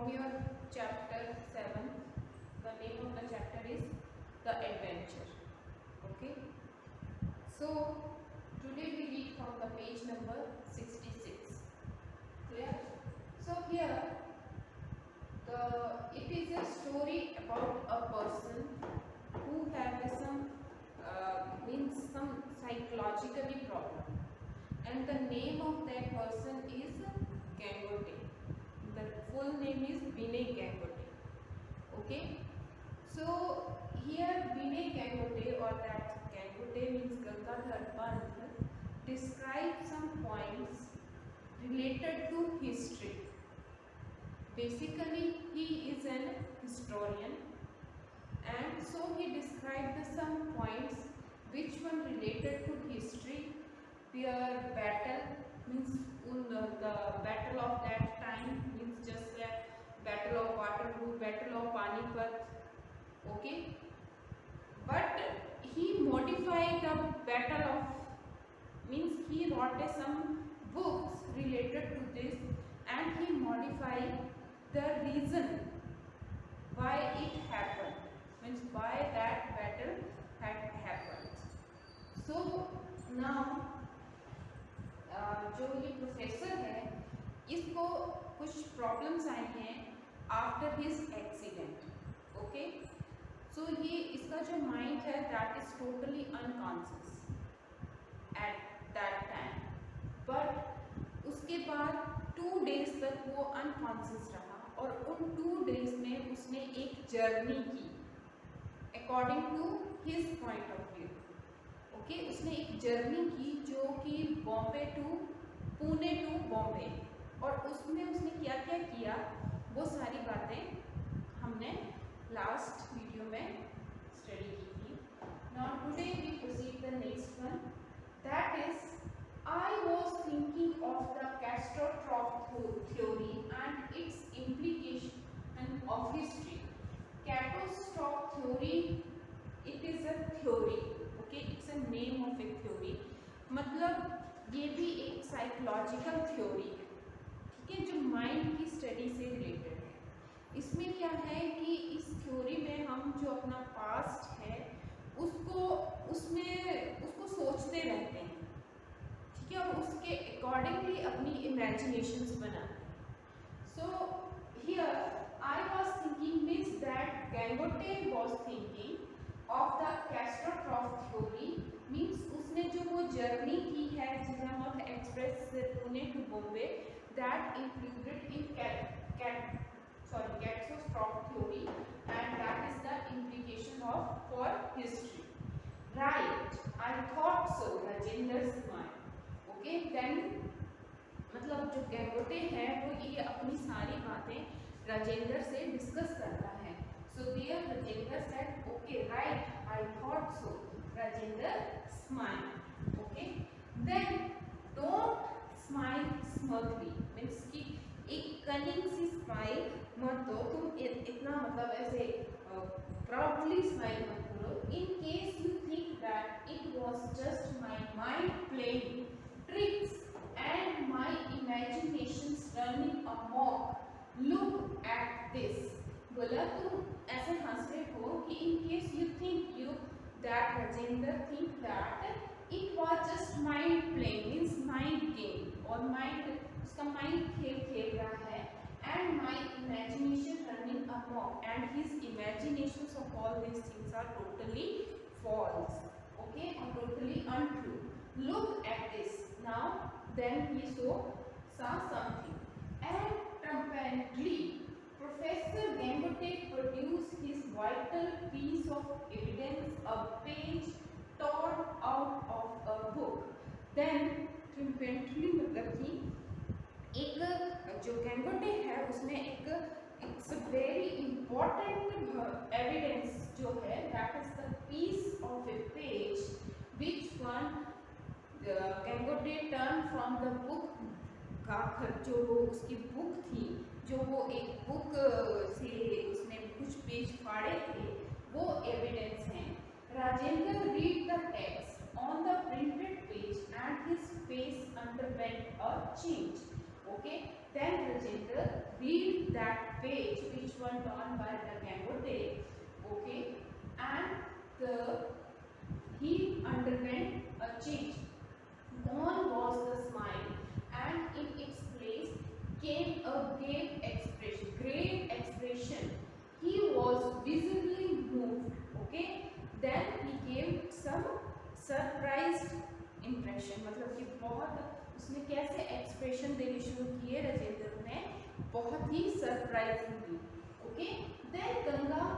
from your chapter 7. The name of the chapter is The Adventure. Okay. So today we read from the page number 66. Clear? So here it is a story about a person who have some means some psychologically problem, and the name of that person is Gangote. The full name is Vinay Gangote. Okay. So here Vinay Gangote, or that Gangote means Gangadhar Pant, describes some points related to history. Basically he is an historian, and so he described some points which one related to history, where battle means the battle of that time, means just a battle of Waterloo, battle of Panipat. Okay. But he modified the battle of, means he wrote some books related to this, and he modified the reason why it happened, means why that battle had happened. So now जो ये professor है, इसको कुछ problems आई हैं after his accident. Okay. सो ये इसका जो mind है that is totally unconscious at that time, but उसके बाद 2 डेज तक वो अनकॉन्शियस रहा, और उन 2 डेज में उसने एक जर्नी की according to his point of view. Okay. उसने एक जर्नी की जो कि बॉम्बे टू पुणे टू बॉम्बे, और उसमें उसने क्या क्या किया वो सारी बातें हमने लास्ट वीडियो में स्टडी की थी. Now today we proceed the next one, that is I was thinking of the catastrophe theory and its implication of history. Catastrophe theory, it is a theory. Okay, it's a name of a theory. मतलब ये भी एक psychological theory है, ठीक है, जो mind की study से रिलेटेड है. इसमें क्या है कि इस थ्योरी में हम जो अपना पास्ट है उसको सोचते रहते हैं, ठीक है, और उसके अकॉर्डिंगली अपनी इमेजिनेशंस बनाते हैं. So here I was thinking means that Gangote was thinking of the catastrophe theory, means उसने जो वो जर्नी की है जिजामत एक्सप्रेस से Pune to Bombay, that included in catastrophe theory, and that is the implication of for history. Right, I thought so, Rajendra smiled. Okay. Then मतलब जो गैंगोटे है वो ये अपनी सारी बातें राजेंद्र से डिस्कस करता है. So there Rajendra said okay right, I thought so. Rajendra smile. Okay. Then don't smile smugly, means कि एक कनिंग सी स्माइल मत दो, तुम इतना मतलब ऐसे प्राउडली स्माइल मत करो. In case you think that it was just my mind playing tricks and my imaginations running amok, look at this. बोला तुम ऐसे हंस रहे हो कि in case you think you that Rajendra think that it was just mind playing, means mind game, और mind उसका mind खेल रहा है, and my imagination running amok, and his imaginations of all these things are totally false. Okay, or totally untrue. Look at this. Now then he saw something, and triumphantly Professor Gangote produced his vital piece of evidence, a page torn out of a book. Then triumphantly मतलब कि एक जो गैंगोटे है उसने एक it's very important evidence जो है, that is the piece of a page which one Gangote turn from the book. जो वो उसकी बुक थी, जो वो एक बुक से उसने कुछ पेज फाड़े थे, वो एविडेंस हैं. Rajendra read the text on the printed page and his face underwent a change. Okay, then Rajendra read that page which was done by the Gangote, okay, and he underwent a change. Gone was the smile, and in its place came a grave expression. He was visibly moved. Okay, then he gave some surprised impression. मतलब कि बहुत उसने कैसे expression देने शुरू किए राजेंद्र ने, बहुत ही surprisingly. Okay, then Gangadhar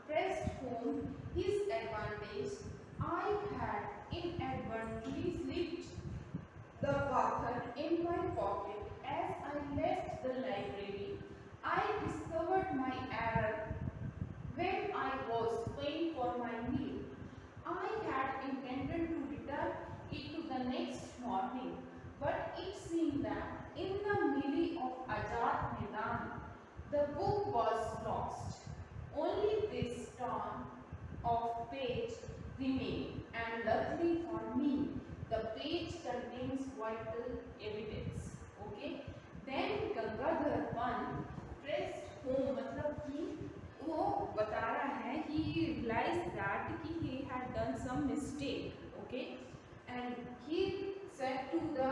pressed home his advantage. I had inadvertently slipped the Bakhar in my pocket as I left the library. I discovered my error when I was paying for my meal. I had intended to return it to the next morning, but it seemed that in the melee of Azad Maidan, the book was lost. Only this torn of page remained, and luckily for me, the page contains vital evidence. Okay. Then Gangadhar pressed home, मतलब कि वो बता रहा है, he realized that कि he had done some mistake. Okay. And he said to the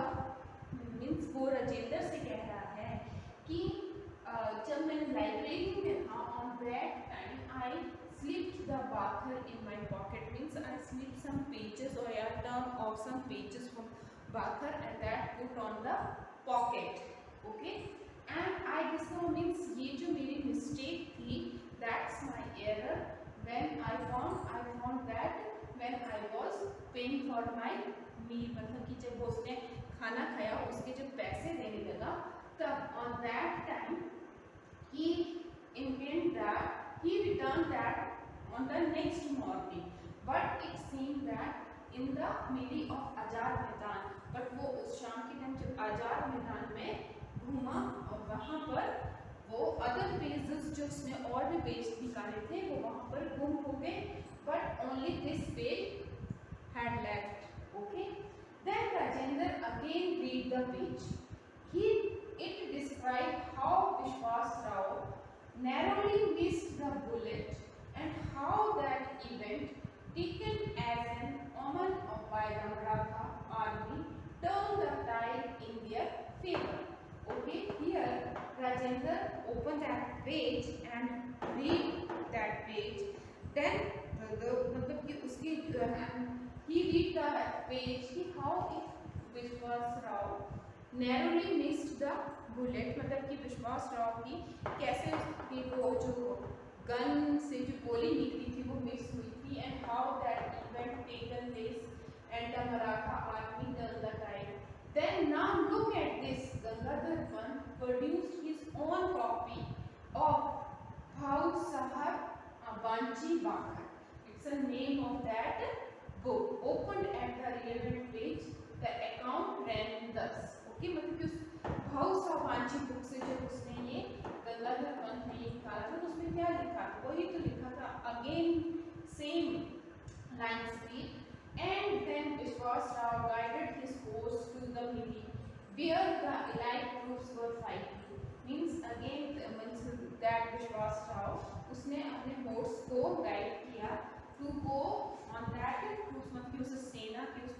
means वो राजेंद्र से कह रहा है कि जब मैं लाइब्रेरी में था on that time I slipped the Bakhar in my pocket, means I slipped some pages or a term of some pages from Bakhar and that put on the pocket. Okay, and I discovered, means ये जो मेरी mistake थी, that's my error. When I found that when I was paying for my meal, मतलब कि जब वो उसने खाना खाया उसके जब पैसे देने लगा तब on that time he intended that he returned that on the next morning, but it seemed that in the middle of Azad Maidan, but वो उस शाम के टाइम जब आजाद मैदान में घूमा और वहाँ पर वो अदर पेजेस जो उसने और भी पेज निकाले थे वो वहाँ पर गुम हो गए, but only this page had left. Okay, then Rajendra again read the page. It described how Vishwas Rao narrowly missed the bullet and how that event, taken as an omen by the Maratha army, turned the tide in their favor. Okay, here Rajendra opened that page and read that page. Then मतलब कि उसकी he read the page कि how if Vishwas Rao narrowly missed the bullet, मतलब कि विश्वास राव की कैसे उसकी वो जो गन से जो गोली निकली थी वो मिस हुई थी, and how that event taken place and the Maratha army turned the tide. Then now look at this. Gangadhar produced his own copy of Bhaud Sahab Banchi Bakhar. It's the name of that book. Opened at the relevant page, the account ran thus. Okay, मतलब कि उस भाव सावांची book से जब उसने ये गंगाधर पंत ने ये निकाला था तो उसमें क्या लिखा था, वही तो लिखा था again same line speed. And then Vishwas Rao guided his horse to the Mili where the allied troops were fighting. Means again means that Vishwas Rao उसने अपने horse को guide किया to go on that troops, मतलब कि उस सेना के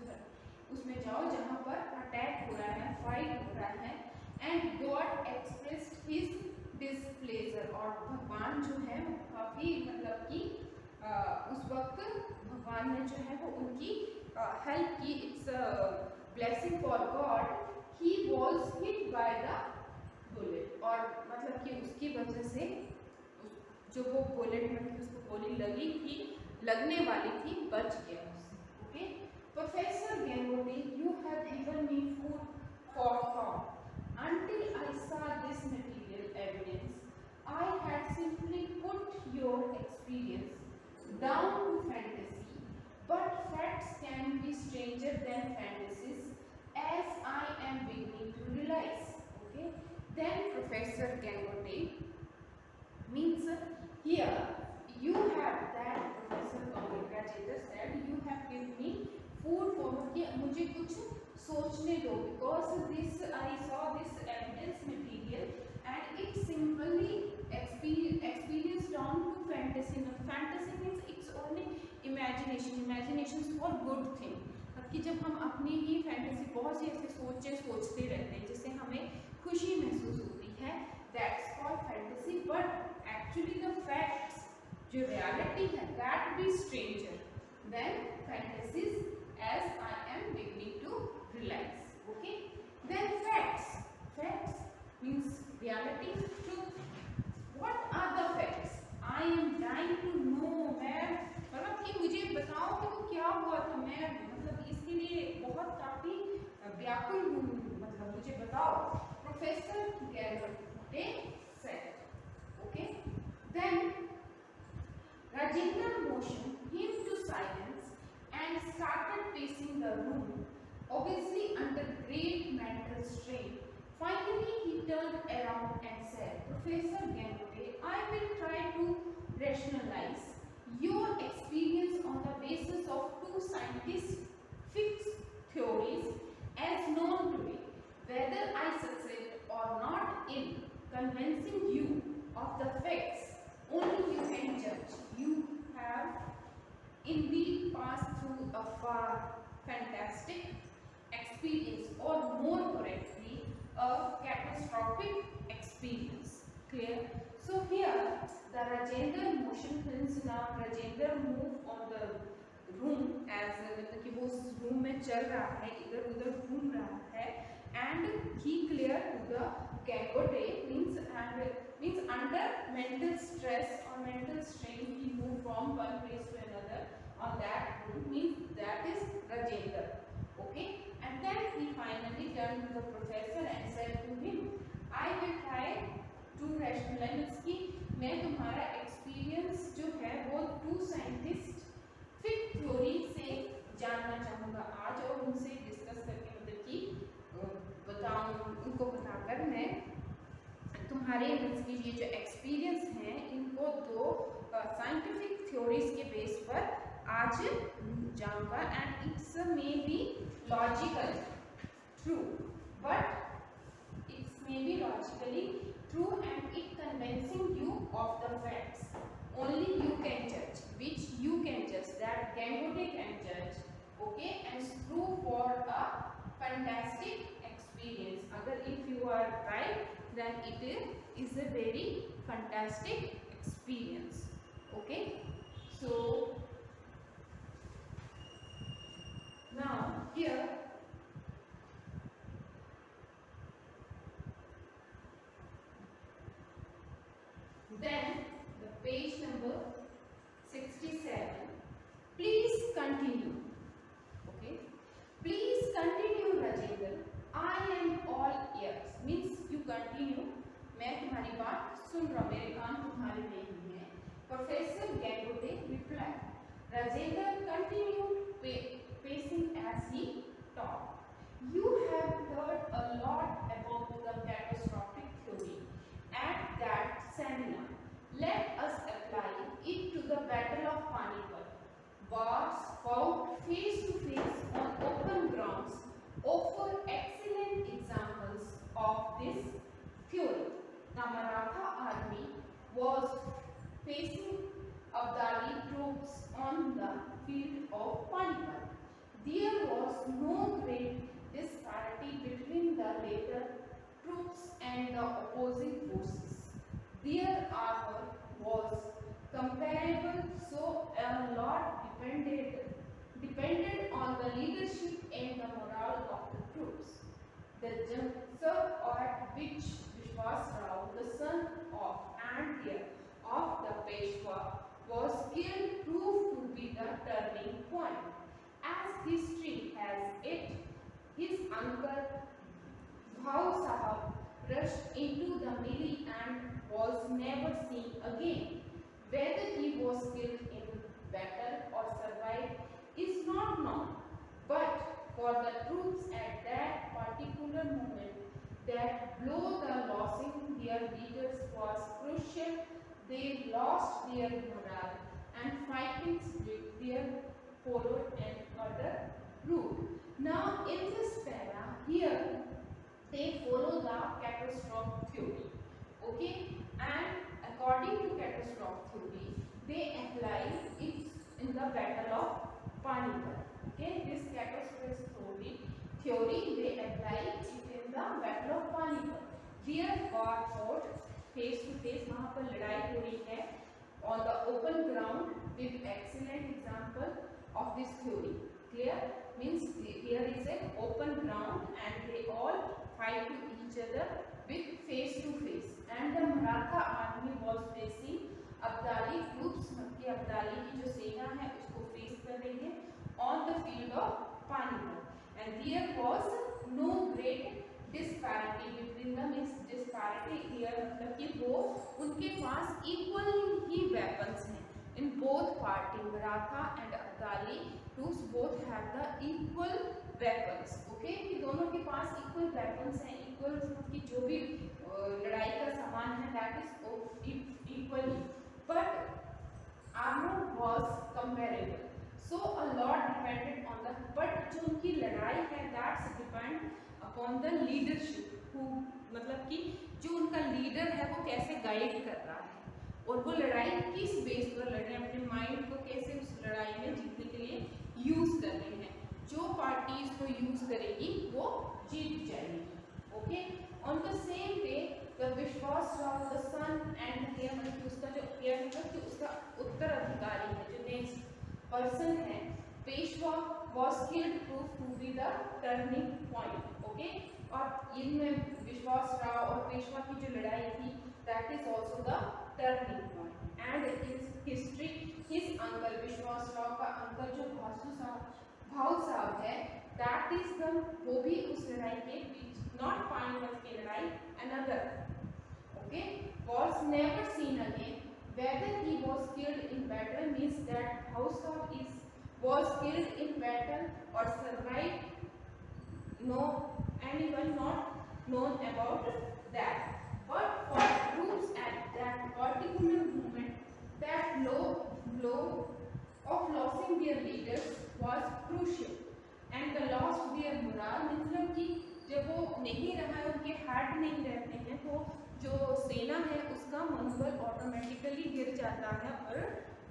उसमें जाओ जहाँ पर अटैक हो रहा है, फाइट हो रहा है. And God expressed his displeasure, और भगवान जो है वो काफ़ी मतलब कि उस वक्त भगवान ने जो है वो उनकी हेल्प की. It's blessing for God. He was hit by the bullet, और मतलब कि उसकी वजह से जो वो बुलेट मतलब उसको गोली लगी थी, लगने वाली थी, बच गया उससे. Okay, Professor Gangote, you have given me food for thought. Until I saw this material evidence, I had simply put your experience down to fantasy. But facts can be stranger than fantasies, as I am beginning to realize. Okay. Then Professor Gangote means here you have that Professor Rajendra said you have given me food for कि मुझे कुछ सोचने दो, because this I saw this evidence material and imaginations for good thing, कि जब हम अपनी ही fantasy बहुत सी ऐसे सोचते रहते हैं जिससे हमें खुशी महसूस होती है, that's called fantasy. But actually the facts, जो रियलिटी है, that be stranger than fantasies as I am beginning to realise. Okay, then facts, facts means reality, truth. What are the facts? I am trying to know, मैं मतलब कि मुझे बताओ कि वो क्या हुआ था, मैं मतलब इसके लिए बहुत काफी व्याकुल हूँ, मतलब मुझे बताओ, professor Galote said. Okay, then Rajendra motioned him to silence and started pacing the room, obviously under great mental strain. Finally, he turned around and said, Professor Gangote, I will try to rationalize your experience on the basis of two scientific theories as known to me. Whether I succeed or not in convincing you of the facts, only you can judge. You have indeed passed through a far fantastic experience, or more correctly, a catastrophic experience. Clear? So here the Rajendra motion means now Rajendra move on the room as मतलब कि वो उस room में चल रहा है, इधर उधर घूम रहा है, and he clear to the Gangote means under mental stress or mental strain he moved from one place to another on that room, means that is Rajendra. Okay, and then he finally turned to the professor and said to him, I will try to rationalize कि मैं तुम्हारा experience जो है वो to scientist फिक theory से जानना चाहूँगा आज, और उनसे डिस्कस करके मतलब कि बताऊँ, उनको बताकर मैं तुम्हारे मतलब ये जो एक्सपीरियंस हैं इनको दो साइंटिफिक थ्योरीज के बेस पर आज जाऊँगा, and it's may be logical true, but it's may be logically true and it convincing you of the facts. Only you can judge, which you can judge, that Gangote can judge. Okay, and prove for a fantastic experience. Agar if you are right, then it is a very fantastic experience. Okay, so now here then the page number 67. Please continue. Okay. Please continue, Rajendra. I am all ears. Means you continue. मैं तुम्हारी बात सुन रहा हूँ, मेरे कान तुम्हारे में ही हैं. Professor Gangote replied. Rajendra continued pacing as he talked. You have heard a lot about the catastrophic theory at that seminar. Let us apply it to the Battle of Panipat. Wars fought face to face on open grounds offer excellent examples of this theory. The Maratha army was facing Abdali troops on the field of Panipat. There was no great disparity between the later troops and the opposing forces. Their armor was comparable, so a lot depended on the leadership and the morale of the troops. The juncture at which Vishwas Rao, the son of and heir of the Peshwa, was killed proved to be the turning point. As history has it, his uncle Bhau Sahab rushed into the melee and was never seen again. Whether he was killed in battle or survived is not known, but for the troops at that particular moment, that blow the losing their leaders was crucial. They lost their morale and fighting spirit there followed another route. Now in this para, here they follow the catastrophe theory. Okay, and according to catastrophe theory, they apply it in the Battle of Panipat. There were fought face to face, वहाँ पर लड़ाई हो रही है on the open ground with excellent example of this theory. Clear? Means here is an open ground and they all fight to each other with face to face. And the Maratha army was facing Abdali troops. कि अब्दाली की जो सेना है उसको face कर रही है on the field of Panipat. And there was no great disparity between them. Means disparity here मतलब कि वो उनके पास equal ही weapons हैं in both party. Maratha and Abdali troops both have the equal weapons. Okay, कि दोनों के पास equal weapons हैं, equal मतलब कि जो भी लड़ाई का सामान है that is equally, but armor was comparable. So a lot depended on the, but जो उनकी लड़ाई है that's depend upon the leadership who, मतलब कि जो उनका लीडर है वो कैसे गाइड कर रहा है और वो लड़ाई किस बेस पर लड़ रहे हैं, अपने माइंड को कैसे उस लड़ाई में जीतने के लिए यूज कर रहे हैं. जो पार्टी इसको यूज करेगी वो जीत जाएगी. Okay, on the same way the Vishwas Rao the son and Hemant, उसका जो हेयर है कि उसका उत्तराधिकारी है, जो नेक्स्ट पर्सन है, Peshwa was killed proved to be the turning point. Okay, और इनमें विश्वास राव और पेशवा की जो लड़ाई थी that is also the turning point. And in history his uncle, विश्वास राव का अंकल जो भाऊ साहब है, that is the, वो भी उस लड़ाई के बीच, not पानीपत की लड़ाई, another, okay, was never seen again. Whether he was killed in battle means that भाऊ साहब was killed in battle or survived, no anyone not known about that. But for troops at that particular moment, that blow of losing their leaders was crucial, and the loss of their morale, मतलब कि जब वो नहीं रहा है, उनके heart नहीं रहते हैं, तो जो सेना है उसका मनोबल ऑटोमेटिकली गिर जाता है और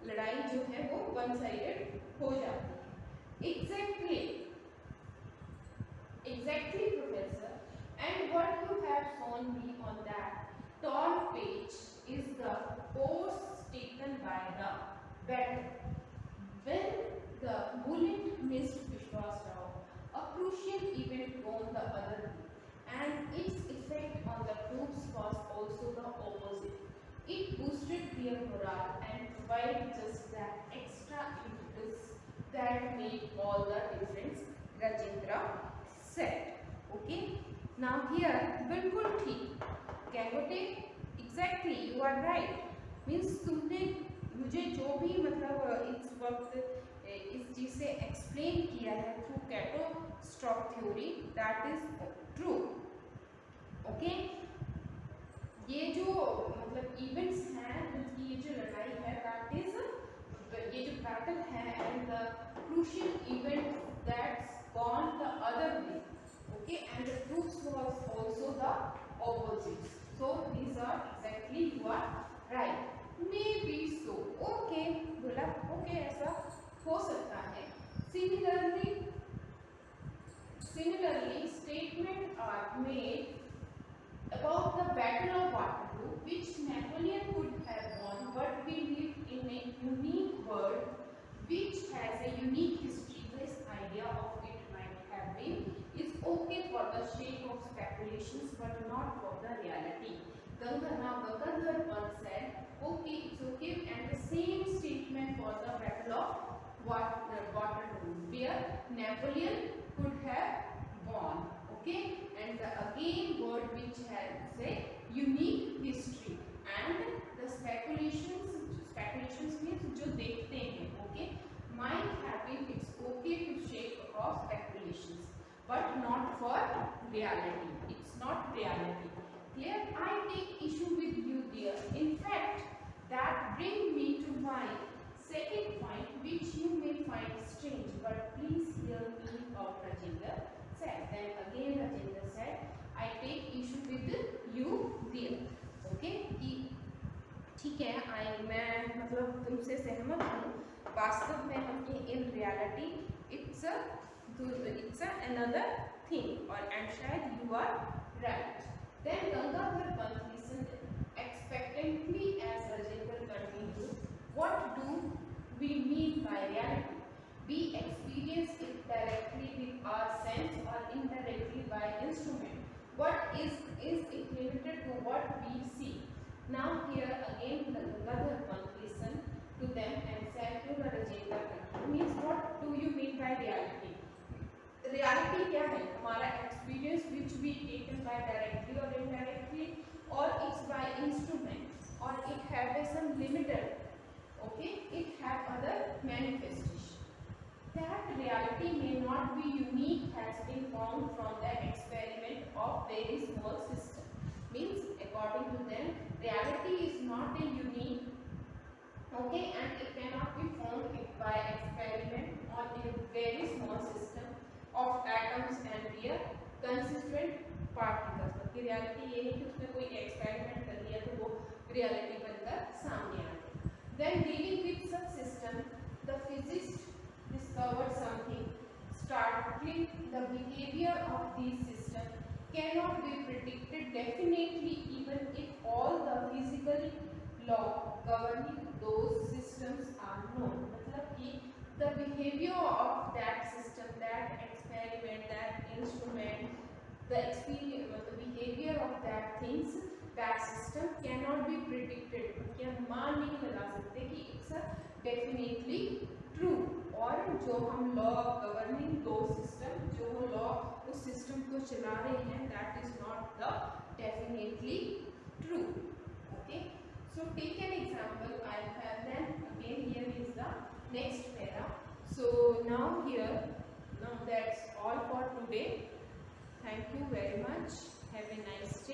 लड़ाई जो है वो वन साइडेड हो जाती है. Exactly professor, and what you have shown me on that torn page is the course taken by the battle. When the bullet missed Vishwas Rao, a crucial event on the other way, and its effect on the troops was also the opposite. It boosted their morale and provided just that extra impetus that made all the difference, Rajendra said. Okay, now here बिल्कुल ठीक, कैंगोटे, exactly you are right. Means तुमने मुझे जो भी मतलब इस वक्त इस चीज से एक्सप्लेन किया है through catastrophe theory, that is true. Okay, ये जो मतलब इवेंट्स हैं, उनकी ये जो लड़ाई है, that is ये जो बैटल है and the crucial event that's gone the other way. Okay, and the troops was also the opposite. So these are exactly you are right. Maybe so. Okay, बोला okay, ऐसा हो सकता है. Similarly, statements are made about the Battle of Waterloo, which Napoleon could have won, but we live in a unique world which has a unique history. This idea of it might have been is okay for the sake of speculations, but not for the reality. Gangadhar once said, okay, it's okay, and the same statement for the Battle of Waterloo, where Napoleon could have won. Okay, and the again word which has a unique history, and the speculations means जो देखते हैं. Okay, might have been, it's okay to shake off speculations, but not for reality. It's not reality. Clear? I take issue with you there. In fact, that brings me to my second point, which you may find strange, but please hear me out, Rajendra said. Then again Rajendra said, I take issue with you there. Okay, ठीक है, मैं मतलब तुमसे सहमत हूँ. वास्तव में हम in reality it's a another thing, और and शायद you are right. Then Gangadhar Pant listened expectantly as Rajendra continued. What do we mean by reality? We experience it directly with our sense or indirectly by instrument. What is it limited to what we see? Now here again the Gangadhar Pant listened to them and said to the Rajendra continued. Means what do you mean by reality? Reality क्या है? हमारा experience which be taken by directly और indirectly और it's by instrument और it have some limited, okay, it have other manifestation. That reality may not be unique has been found from the experiment of very small system. Means according to them reality is not a unique, okay, and it cannot be found by experiment on a very small system of atoms and their consistent particles. मतलब reality ये नहीं कि उसने कोई experiment कर लिया तो वो रियलिटी बनकर सामने आ गई. Then dealing with such system, the physicist discovered something startling. The behavior of these systems cannot be predicted definitely even if all the physical law governing those systems are known. मतलब कि the behavior of that system, that experiment, that instrument, the experience, the behavior of that things, that system cannot be predicted. क्या मान नहीं लगा सकते कि it's a definitely true. और जो हम law governing those system, जो law उस system को चला रहे हैं, that is not the definitely true. Okay. So take an example. I have then again here is the next para. So now here, now that's all for today. Thank you very much. Have a nice day.